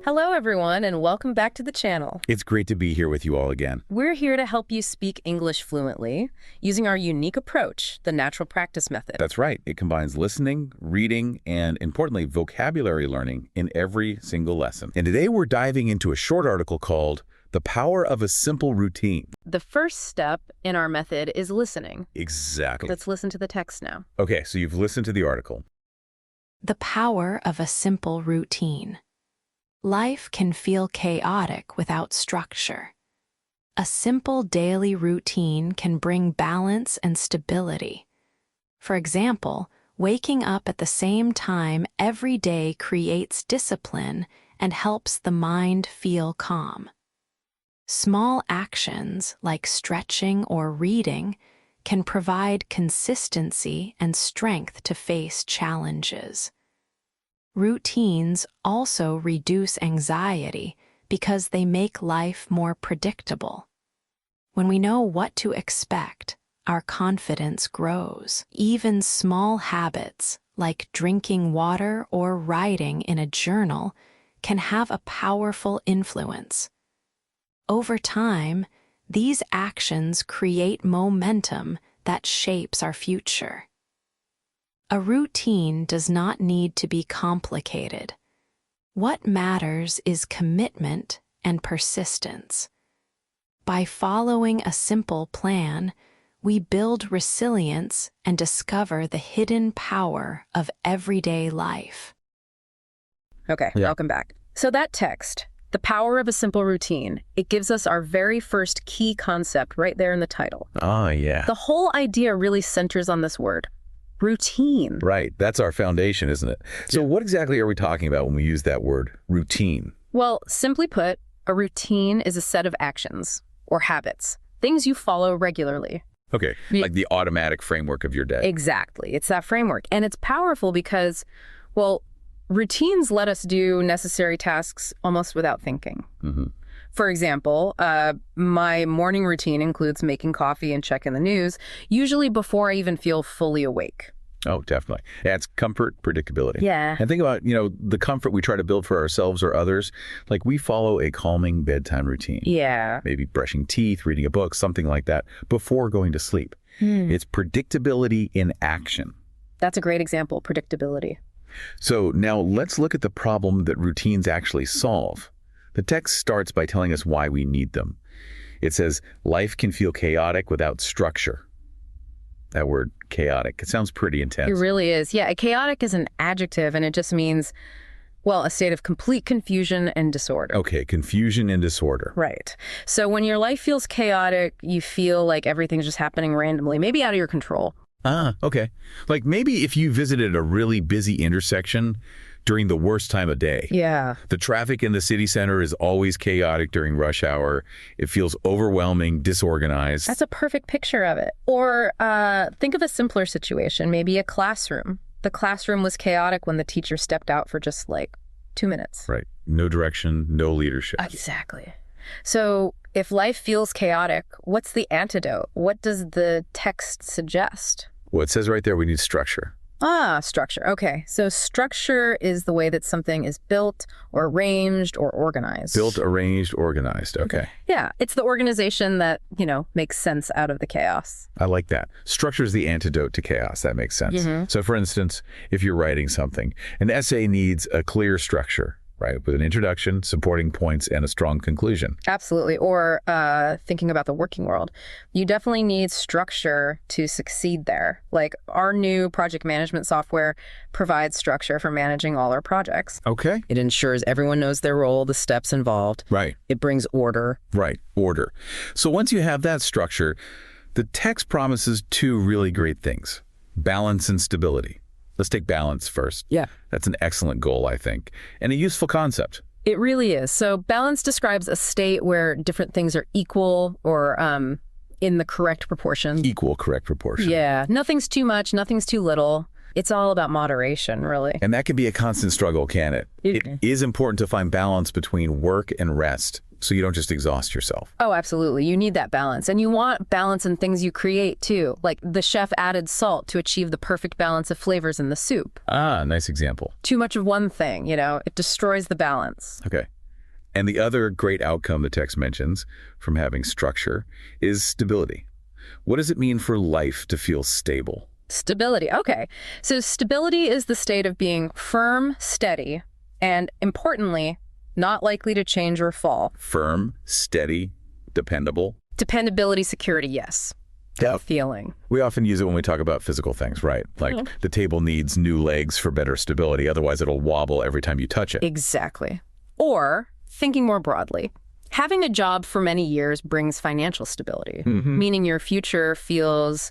Hello, everyone, and welcome back to the channel. It's great to be here with you all again. We're here to help you speak English fluently using our unique approach, the natural practice method. That's right. It combines listening, reading, and importantly, vocabulary learning in every single lesson. And today we're diving into a short article called The Power of a Simple Routine. The first step in our method is listening. Exactly. Let's listen to the text now. Okay, so you've listened to the article. The power of a simple routine. Life can feel chaotic without structure. A simple daily routine can bring balance and stability. For example, waking up at the same time every day creates discipline and helps the mind feel calm. Small actions like stretching or reading can provide consistency and strength to face challenges. Routines also reduce anxiety because they make life more predictable. When we know what to expect, our confidence grows. Even small habits, like drinking water or writing in a journal, can have a powerful influence. Over time, these actions create momentum that shapes our future. A routine does not need to be complicated. What matters is commitment and persistence. By following a simple plan, we build resilience and discover the hidden power of everyday life. Okay, Welcome back. So that text, The Power of a Simple Routine, it gives us our very first key concept right there in the title. Oh, yeah. The whole idea really centers on this word. Routine. Right. That's our foundation, isn't it? So what exactly are we talking about when we use that word, routine? Well, simply put, a routine is a set of actions or habits, things you follow regularly. Okay, like the automatic framework of your day. Exactly. It's that framework. And it's powerful because, well, routines let us do necessary tasks almost without thinking. For example, my morning routine includes making coffee and checking the news, usually before I even feel fully awake. Oh, definitely. Yeah, it's comfort, predictability. Yeah. And think about, the comfort we try to build for ourselves or others. Like we follow a calming bedtime routine. Yeah. Maybe brushing teeth, reading a book, something like that, before going to sleep. It's predictability in action. That's a great example, predictability. So now let's look at the problem that routines actually solve. The text starts by telling us why we need them. It says, life can feel chaotic without structure. That word, chaotic, it sounds pretty intense. It really is. Yeah, chaotic is an adjective, and it just means, well, a state of complete confusion and disorder. Okay, confusion and disorder. Right. So when your life feels chaotic, you feel like everything's just happening randomly, maybe out of your control. Ah, okay. Like maybe if you visited a really busy intersection during the worst time of day. Yeah. The traffic in the city center is always chaotic during rush hour. It feels overwhelming, disorganized. That's a perfect picture of it. Or think of a simpler situation, maybe a classroom. The classroom was chaotic when the teacher stepped out for just like 2 minutes. Right. No direction, no leadership. Exactly. So if life feels chaotic, what's the antidote? What does the text suggest? Well, it says right there we need structure. Ah, structure. Okay. So structure is the way that something is built or arranged or organized. Built, arranged, organized. Okay. Yeah. It's the organization that, makes sense out of the chaos. I like that. Structure is the antidote to chaos. That makes sense. So for instance, if you're writing something, an essay needs a clear structure, right? With an introduction, supporting points, and a strong conclusion. Absolutely. Or thinking about the working world, you definitely need structure to succeed there. Like our new project management software provides structure for managing all our projects. Okay. It ensures everyone knows their role, the steps involved. Right. It brings order. Right. Order. So once you have that structure, the text promises two really great things: balance and stability. Let's take balance first. Yeah. That's an excellent goal, I think, and a useful concept. It really is. So balance describes a state where different things are equal or in the correct proportion. Equal, correct proportion. Yeah. Nothing's too much, nothing's too little. It's all about moderation, really. And that can be a constant struggle, can it? It is important to find balance between work and rest, so you don't just exhaust yourself. Oh, absolutely. You need that balance. And you want balance in things you create, too. Like the chef added salt to achieve the perfect balance of flavors in the soup. Ah, nice example. Too much of one thing, it destroys the balance. Okay. And the other great outcome the text mentions from having structure is stability. What does it mean for life to feel stable? Stability. Okay. So stability is the state of being firm, steady, and importantly, not likely to change or fall. Firm, steady, dependable. Dependability, security, yes. Yeah. Feeling. We often use it when we talk about physical things, right? Like the table needs new legs for better stability. Otherwise, it'll wobble every time you touch it. Exactly. Or, thinking more broadly, having a job for many years brings financial stability, meaning your future feels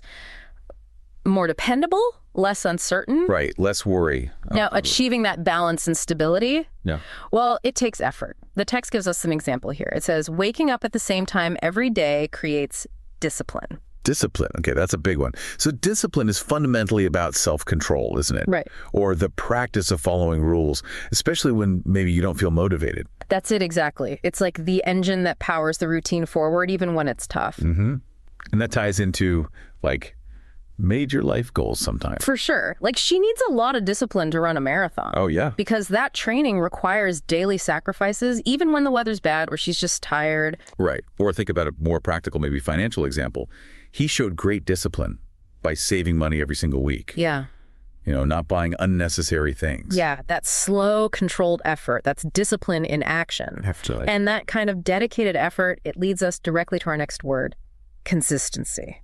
more dependable, less uncertain. Right, less worry. Now, achieving that balance and stability, Yeah. well, it takes effort. The text gives us an example here. It says, waking up at the same time every day creates discipline. Discipline. Okay, that's a big one. So discipline is fundamentally about self-control, isn't it? Right. Or the practice of following rules, especially when maybe you don't feel motivated. That's it exactly. It's like the engine that powers the routine forward, even when it's tough. And that ties into, like, major life goals sometimes. For sure. Like, she needs a lot of discipline to run a marathon. Oh, yeah. Because that training requires daily sacrifices, even when the weather's bad or she's just tired. Right. Or think about a more practical, maybe financial example. He showed great discipline by saving money every single week. Yeah. You know, not buying unnecessary things. Yeah, that slow, controlled effort. That's discipline in action. Definitely. And that kind of dedicated effort, it leads us directly to our next word, consistency.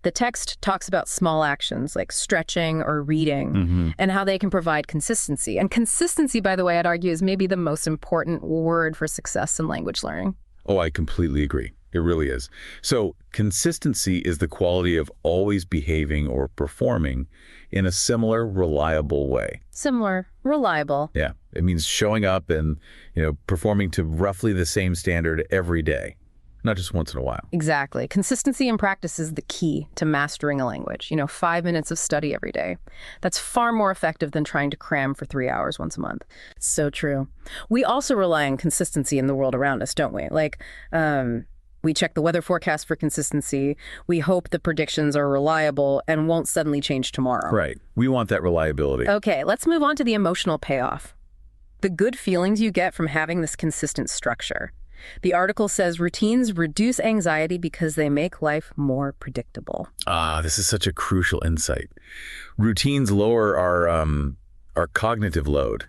The text talks about small actions like stretching or reading and how they can provide consistency. And consistency, by the way, I'd argue is maybe the most important word for success in language learning. Oh, I completely agree. It really is. So consistency is the quality of always behaving or performing in a similar, reliable way. Similar, reliable. Yeah. It means showing up and, performing to roughly the same standard every day, not just once in a while. Exactly. Consistency in practice is the key to mastering a language. 5 minutes of study every day. That's far more effective than trying to cram for 3 hours once a month. So true. We also rely on consistency in the world around us, don't we? Like, we check the weather forecast for consistency. We hope the predictions are reliable and won't suddenly change tomorrow. Right. We want that reliability. Okay, let's move on to the emotional payoff. The good feelings you get from having this consistent structure. The article says routines reduce anxiety because they make life more predictable. This is such a crucial insight. Routines lower our cognitive load.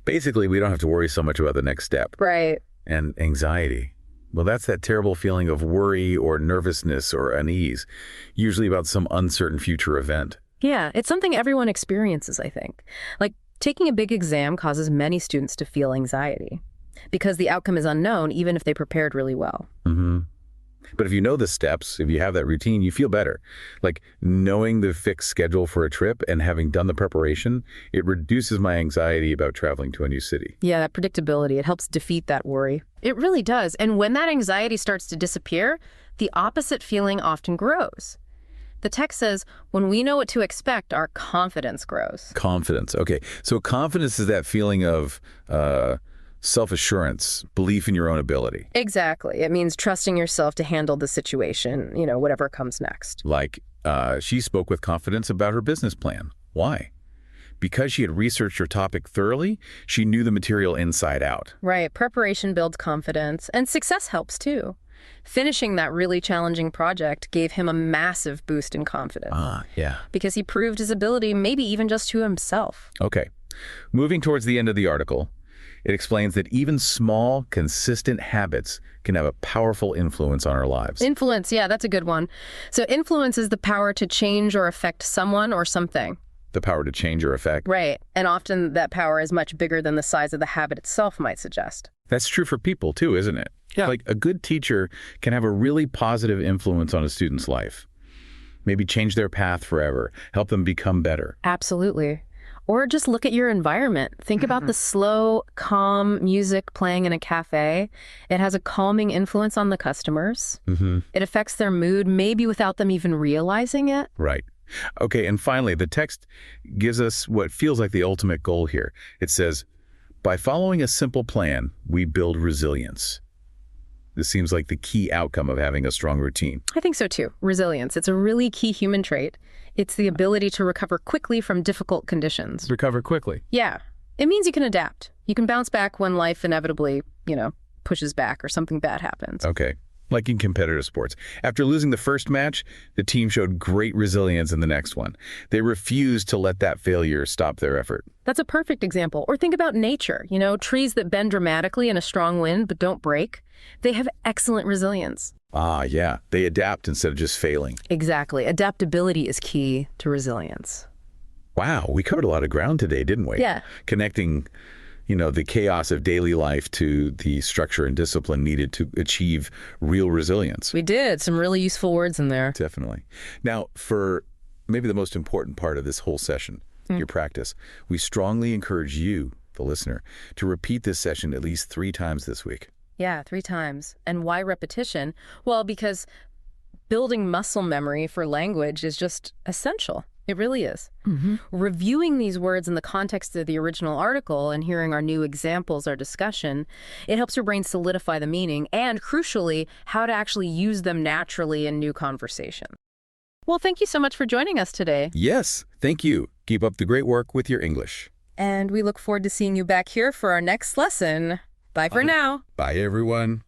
Basically, we don't have to worry so much about the next step. Right. And anxiety. Well, that's that terrible feeling of worry or nervousness or unease, usually about some uncertain future event. Yeah, it's something everyone experiences, I think. Like, taking a big exam causes many students to feel anxiety because the outcome is unknown, even if they prepared really well. But if you know the steps, if you have that routine, you feel better. Like knowing the fixed schedule for a trip and having done the preparation, it reduces my anxiety about traveling to a new city. Yeah, that predictability, it helps defeat that worry. It really does. And when that anxiety starts to disappear, the opposite feeling often grows. The text says, when we know what to expect, our confidence grows. Confidence. Okay. So confidence is that feeling of self-assurance, belief in your own ability. Exactly. It means trusting yourself to handle the situation, whatever comes next. Like she spoke with confidence about her business plan. Why? Because she had researched her topic thoroughly, she knew the material inside out. Right. Preparation builds confidence, and success helps too. Finishing that really challenging project gave him a massive boost in confidence. Yeah. Because he proved his ability, maybe even just to himself. Okay. Moving towards the end of the article, it explains that even small, consistent habits can have a powerful influence on our lives. Influence, yeah, that's a good one. So influence is the power to change or affect someone or something. The power to change or affect. Right. And often that power is much bigger than the size of the habit itself might suggest. That's true for people too, isn't it? Yeah. Like a good teacher can have a really positive influence on a student's life. Maybe change their path forever, help them become better. Absolutely. Or just look at your environment. Think about the slow, calm music playing in a cafe. It has a calming influence on the customers. It affects their mood, maybe without them even realizing it. Right. Okay, and finally, the text gives us what feels like the ultimate goal here. It says, by following a simple plan, we build resilience. This seems like the key outcome of having a strong routine. I think so too. Resilience. It's a really key human trait. It's the ability to recover quickly from difficult conditions. Recover quickly. Yeah. It means you can adapt. You can bounce back when life inevitably, pushes back or something bad happens. Okay. Like in competitive sports. After losing the first match, the team showed great resilience in the next one. They refused to let that failure stop their effort. That's a perfect example. Or think about nature. Trees that bend dramatically in a strong wind but don't break. They have excellent resilience. Ah, yeah. They adapt instead of just failing. Exactly. Adaptability is key to resilience. Wow, we covered a lot of ground today, didn't we? Yeah. Connecting, the chaos of daily life to the structure and discipline needed to achieve real resilience. We did. Some really useful words in there. Definitely. Now, for maybe the most important part of this whole session, your practice, we strongly encourage you, the listener, to repeat this session at least 3 times this week. Yeah, 3 times. And why repetition? Well, because building muscle memory for language is just essential. It really is. Reviewing these words in the context of the original article and hearing our new examples, our discussion, it helps your brain solidify the meaning and, crucially, how to actually use them naturally in new conversation. Well, thank you so much for joining us today. Yes, thank you. Keep up the great work with your English. And we look forward to seeing you back here for our next lesson. Bye for now. Bye, everyone.